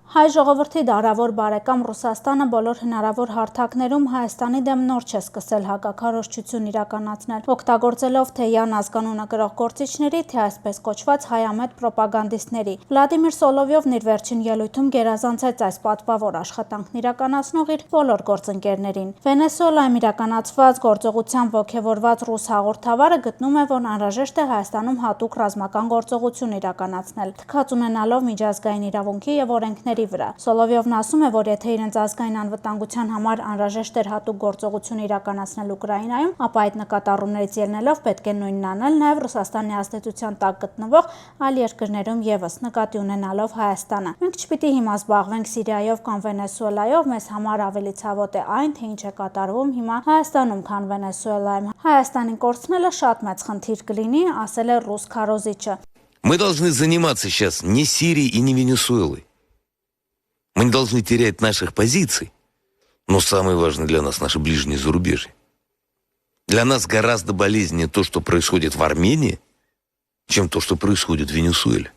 Հայ ժողովրդի դարավոր բարեկամ Ռուսաստանը բոլոր հնարավոր հարթակներում Հայաստանի դեմ նոր չէ սկսել հակաքարոզչություն իրականացնել, օգտագործելով թե յան ազգանունը կրող գործիչների, թե այսպես կոչված հայամետ պրոպագանդիստների։ Վլադիմիր Սոլովյովն իր վերջին ելույթում գերազանցեց այս պատվավոր աշխատանքն իրականացնող իր բոլոր գործընկերներին։ Վենեսուելայում իրականացված գործողությամբ ոգևորված ռուս հաղորդավարը գտնում է, որ անհրաժեշտ է Հայաստանում հատուկ ռազմական գործողություն իրականացնել, թքած ունենալով միջազգային իրավունքի և օրենքների վրա։ Սոլովյովն ասում է, որ եթե իրենց ազգային անվտանգության համար անհրաժեշտ էր հատուկ գործողություն իրականացնել Ուկրաինայում, ապա այդ նկատառումներից ելնելով պետք է նույնն անել նաև Ռուսաստանի ազդեցության տակ գտնվող այլ երկրներում ևս, նկատի ունենալով Հայաստանը։ Մենք չպիտի հիմա զբաղվենք Սիրիայով կամ Վենեսուելայով, մեզ համար ավելի ցավոտ է այն, թե ինչ է կատարվում հիմա Հայաստանում, քան Վենեսուելայում։ Հայաստանին կորցնելը շատ մեծ խնդիր կլինի, ասել է ռուս քարոզիչը։ Мы должны заниматься сейчас не Сирией и не Венесуэлой. Мы не должны терять наших позиций, но самое важное для нас – наше ближнее зарубежье. Для нас гораздо болезненнее то, что происходит в Армении, чем то, что происходит в Венесуэле.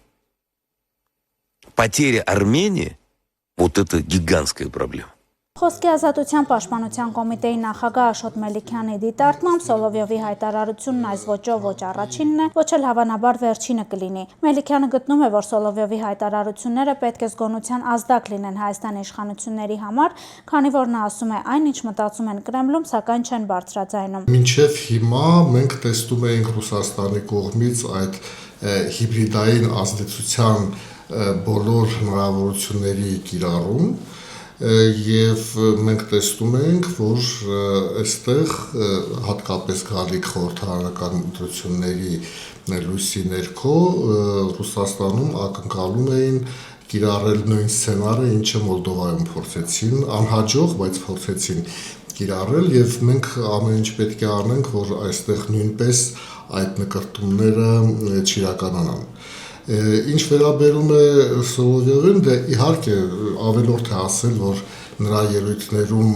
Потеря Армении – вот это гигантская проблема. Խոսքի ազատության պաշտպանության կոմիտեի նախագահ Աշոտ Մելիքյանի դիտարկմամբ Սոլովյովի հայտարարությունն այս ոճով ոչ առաջինն է, ոչ էլ հավանաբար վերջինը կլինի։ Մելիքյանը գտնում է, որ Սոլովյովի հայտարարությունները պետք է զգոնության ազդակ լինեն Հայաստանի իշխանությունների համար, քանի որ նա ասում է այն, ինչ մտածում են Կրեմլում, սակայն չեն բարձրաձայնում։ Մինչև հիմա մենք տեսնում ենք Ռուսաստանի կողմից այդ հիբրիդային ազդեցության բոլոր հնարավորությունների կիրառում և մենք տեսնում ենք, որ այստեղ հատկապես գալիք խորհրդարանական ընտրությունների լույսի ներքո Ռուսաստանում ակնկալում էին կիրառել նույն սցենարը, ինչը Մոլդովայում փորձեցին, անհաջող, բայց փորձեցին կիրառել և մենք ամեն ինչ պետք է անենք, որ այստեղ նույնպես այդ նկրտումները չիրականանան։ Ինչ վերաբերում է Սոլովյովին, դե իհարկե ավելորդ է ասել, որ նրա ելույթներում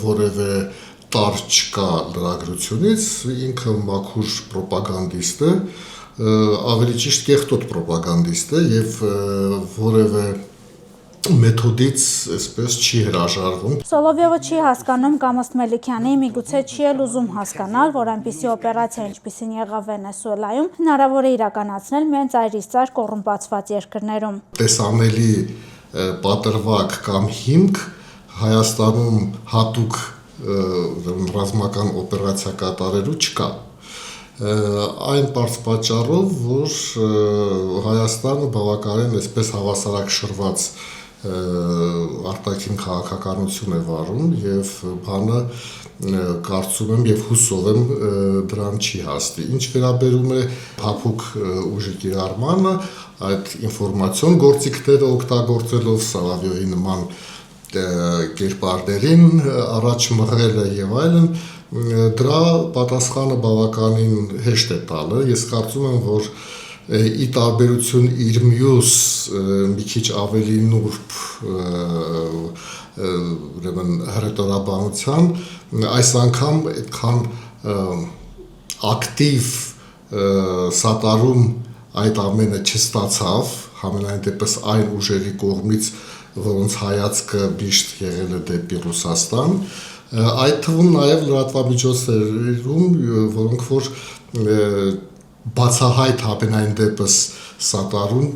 որևէ տար չկա լրագրությունից, ինքը մաքուր պրոպագանդիստ է, ավելի ճիշտ կեղտոտ պրոպագանդիստ է և որևէ մեթոդից այսպես չի հրաժարվում։ Սոլովյովը չի հասկանում կամ ըստ Մելիքյանի միգուցե չի էլ ուզում հասկանալ, որ այնպիսի օպերացիա, ինչպիսին եղավ Վենեսուելայում, հնարավոր է իրականացնել միայն ծայրիստար կոռումպացված երկրներում։ Տեսանելի պատրվակ կամ հիմք Հայաստանում հատուկ ռազմական օպերացիա կատարելու չկա։ Այն պարզ պատճառով, որ Հայաստանը բավականին այսպես հավասարակշռված արտաքին քաղաքականություն է վարում և բանը կարծում եմ և հուսով եմ դրան չի հասնի։ Ինչ վերաբերում է փափուկ ուժի կիրառմանը, այդ ինֆորմացիոն գործիքները օգտագործելով Սոլովյովի նման կերպարներին առաջ մղելը և այլն, դրա պատասխանը բավականին հեշտ է տալը։ Ես կարծում եմ, որ ի տարբերություն իր մյուս մի քիչ ավելի նուրբ հռետորաբանության, այս անգամ այդքան ակտիվ սատարում այդ ամենը չստացավ, համենայն դեպս այն ուժերի կողմից, որոնց հայացքը միշտ եղել է դեպի Ռուսաստան, այդ թվում նաև լրատվամիջոցներում, որոնք որ բացահայտ համենայն դեպս սատարում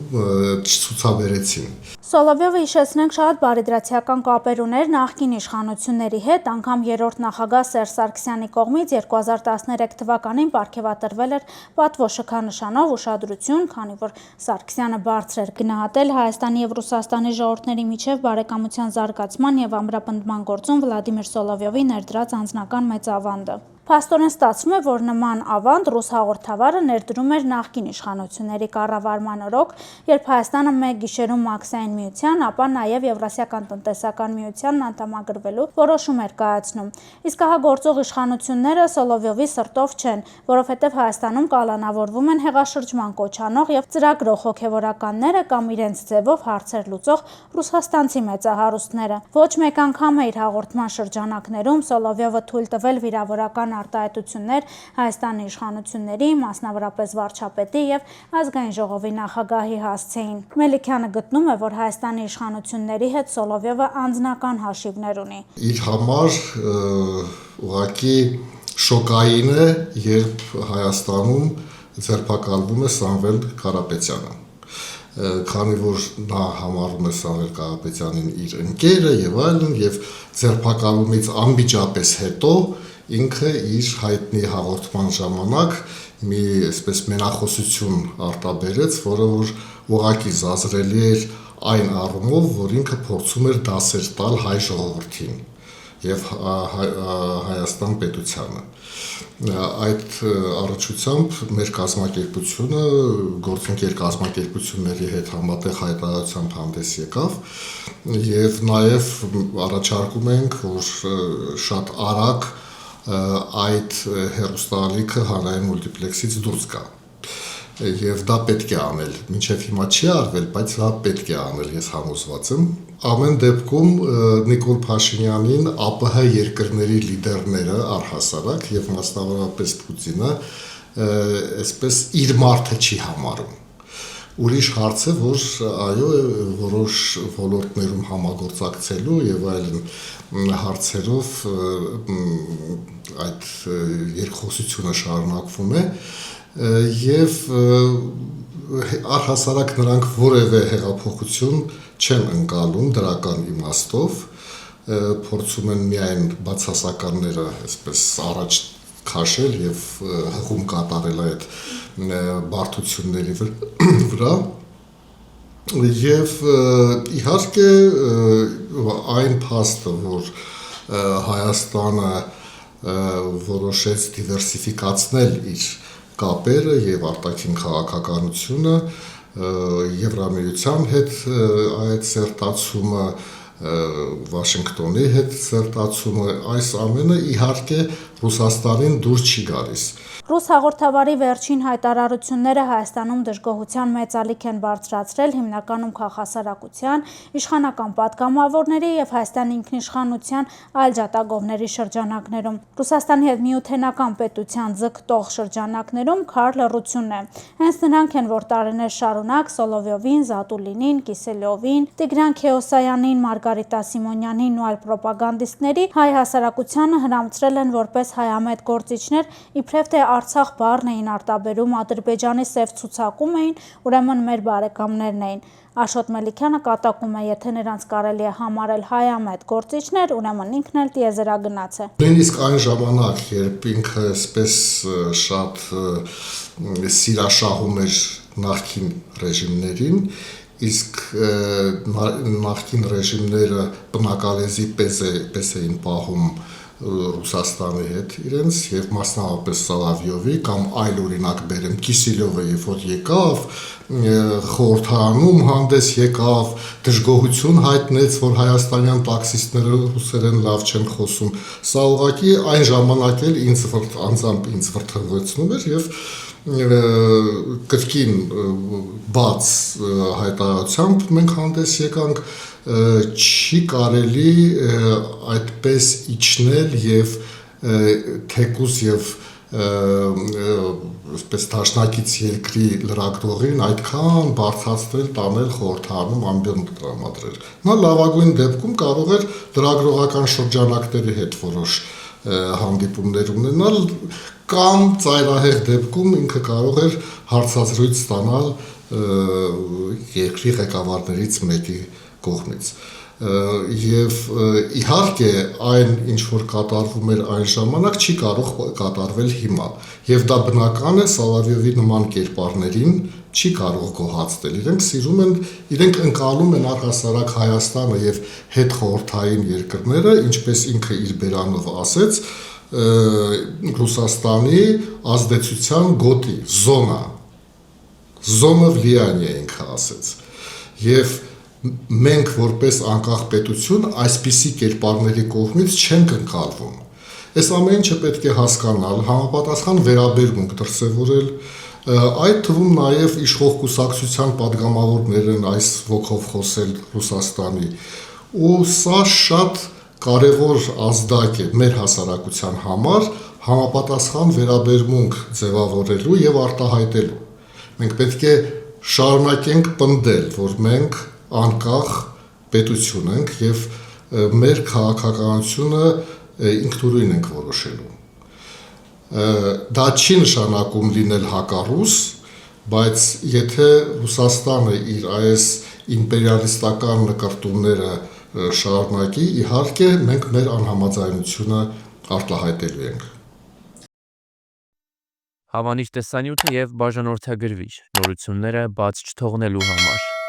չցուցաբերեցին։ Սոլովյովը, հիշեցնենք, շատ բարիդրացիական կապեր ուներ նախկին իշխանությունների հետ, անգամ երրորդ նախագահ Սերժ Սարգսյանի կողմից 2013 թվականին պարգևատրվել էր պատվո շքանշանով ուշադրություն, քանի որ Սարգսյանը բարձր էր գնահատել Հայաստանի և Ռուսաստանի ժողովուրդների միջև բարեկամության զարգացման և ամրապնդման գործում Վլադիմիր Սոլովյովի ներդրած անձնական մեծ ավանդը։ Փաստորեն ստացվում է, որ նման ավանդ ռուս հաղորդավարը ներդրում էր նախկին իշխանությունների կառավարման օրոք, երբ Հայաստանը մեկ գիշերում Մաքսային միության, ապա նաև Եվրասիական տնտեսական միությանն անդամագրվելու որոշում էր կայացնում։ Իսկ ահա գործող իշխանությունները Սոլովյովի սրտով չեն, որովհետև Հայաստանում կալանավորվում են հեղաշրջման կոչ անող և ծրագրող հոգևորականները կամ իրենց ձևով հարցեր լուծող ռուսաստանցի մեծահարուստները։ Ոչ մեկ անգամ է իր հաղորդման շրջանակներում Սոլովյովը թույլ տվել վիրավորական արտահայտություններ Հայաստանի իշխանությունների, մասնավորապես վարչապետի եւ ազգային ժողովի նախագահի հասցեին։ Մելիքյանը գտնում է, որ Հայաստանի իշխանությունների հետ Սոլովյովը անձնական հաշիվներ ունի։ Իր համար ուղղակի շոկային է, երբ Հայաստանում ձերբակալվում է Սամվել Կարապետյանը, քանի որ նա համարում է Սամվել Կարապետյանին իր ընկերը եւ այլն, եւ ձերբակալումից անմիջապես հետո ինքը իր հայտնի հաղորդման ժամանակ մի այսպես մենախոսություն արտաբերեց, որը որ ուղղակի զազրելի էր այն առումով, որ ինքը փորձում էր դասեր տալ հայ ժողովրդին եւ Հայաստան պետությանը։ Այդ առողջությամբ մեր կազմակերպությունը գործընկեր կազմակերպությունների հետ համատեղ հայտարարությամբ հանդես եկավ եւ նաեւ առաջարկում ենք, որ շատ արագ այդ հեռուստաալիքը հանրային մուլտիպլեքսից դուրս գա։ Եվ դա պետք է անել, մինչև հիմա չի արվել, բայց դա պետք է անել, ես համոզված եմ։ Ամեն դեպքում Նիկոլ Փաշինյանին ԱՊՀ երկրների լիդերները առհասարակ եւ մասնավորապես Պուտինը այսպես իր մարդը չի համարում։ Ուրիշ հարց է, որ այո, որոշ ոլորտներում համագործակցելու եւ այլն հարցերով այդ երկխոսությունը շարունակվում է եւ առհասարակ նրանք որևէ հեղափոխություն չեն ընկալում դրական իմաստով, փորձում են միայն բացասականները այսպես առաջ քաշել եւ հղում կատարել այդ բարդությունների վրա եւ իհարկե այն փաստը, որ Հայաստանը որոշեց դիվերսիֆիկացնել իր կապերը եւ արտաքին քաղաքականությունը Եվրամիության հետ այդ սերտացումը Վաշինգտոնի հետ սերտացումը այս ամենը իհարկե Ռուսաստանին դուր չի գալիս։ Ռուս հաղորդավարի վերջին հայտարարությունները Հայաստանում դժգոհության մեծ ալիք են բարձրացրել հիմնականում քաղաքասարակության, իշխանական պատգամավորների եւ Հայաստանի ինքնիշխանության այլ ջատագովների շրջանակներում։ Ռուսաստանի հետ միութենական պետության ձգտող շրջանակներում քար լռությունն է։ Հենց նրանք են, որ տարիներ շարունակ Սոլովյովին, Զատուլինին, Կիսելյովին, Տիգրան Քեոսայանին, Մարգարիտա Սիմոնյանին ու այլ պրոպագանդիստների հայ հասարակությանը հրամցրել են որպես հայամետ գործիչներ, իբրև թե Արցախ բառն էին արտաբերում, Ադրբեջանի սև ցուցակում էին, ուրեմն մեր բարեկամներն էին։ Աշոտ Մելիքյանը կատակում է, եթե նրանց կարելի է համարել հայամետ գործիչներ, ուրեմն ինքն էլ տիեզերագնաց է։ Նույնիսկ այն ժամանակ, երբ ինքը այսպես շատ սիրաշահում էր նախկին ռեժիմներին, իսկ նախկին ռեժիմները բնակալեզի պես էին պահում Ռուսաստանի հետ իրենց եւ մասնավորապես Սոլովյովի կամ այլ օրինակ բերեմ Կիսելյովը, երբ որ եկավ խորհրդարանում հանդես եկավ, դժգոհություն հայտնեց, որ հայաստանյան տաքսիստները ռուսերեն լավ չեն խոսում։ Սա ուղղակի այն ժամանակ էլ անձամբ ինձ վրդովեցնում էր եւ կրկին բաց հայտարարությամբ մենք հանդես եկանք, չի կարելի այդպես իջնել եւ թեկուզ եւ այսպես դաշնակից երկրի լրագրողին այդքան բարձրացնել, տանել խորհրդարանում ամբիոն տրամադրել։ Նա լավագույն դեպքում կարող էր լրագրողական շրջանակների հետ որոշ հանդիպումներ ունենալ կամ ծայրահեղ դեպքում ինքը կարող էր հարցազրույց ստանալ երկրի ղեկավարներից մեկի կողմից։ Եվ իհարկե այն ինչ որ կատարվում էր այն ժամանակ չի կարող կատարվել հիմա եւ դա բնական է Սոլովյովի նման կերպարներին չի կարող գոհացնել իրենք սիրում են իրենք ընկալում են առհասարակ Հայաստանը եւ հետ խորհրդային երկրները ինչպես ինքը իր բերանով ասեց Ռուսաստանի ազդեցության գոտի զոնա վլիանիա ինքը ասեց եւ մենք որպես անկախ պետություն այսպիսի կերպարների կողմից չենք ընկալվում։ Այս ամեն ինչը պետք է հասկանալ, համապատասխան վերաբերմունք դրսևորել, այդ թվում նաև իշխող կուսակցության падգամավորներ են այս ոգով խոսել Ռուսաստանի, ու սա շատ կարևոր ազդակ է մեր հասարակության համար, համապատասխան վերաբերմունք ձևավորելու եւ արտահայտելու։ Մենք պետք է շարունակենք պնդել, որ մենք անկախ պետություն ենք եւ մեր քաղաքականությունը ինքնուրույն ենք որոշելու։ Դա չի նշանակում լինել հակառուս, բայց եթե Ռուսաստանը իր այս իմպերիալիստական նկարտումները շարունակի, իհարկե մենք մեր անհամաձայնությունը արտահայտելու ենք։ Հավանիչ տեսանյութը եւ բաժանորդագրվիչ նորությունները բաց չթողնելու համար։